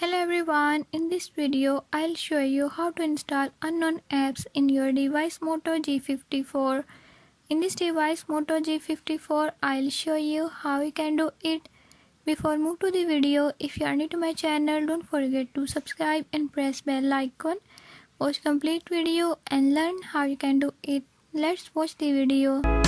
Hello everyone, in this video I'll show you how to install unknown apps in your device Moto G54. In this device Moto G54 I'll show you how you can do it. Before move to the video, if you are new to my channel, don't forget to subscribe and press bell icon. Watch complete video and learn how you can do it. Let's watch the video.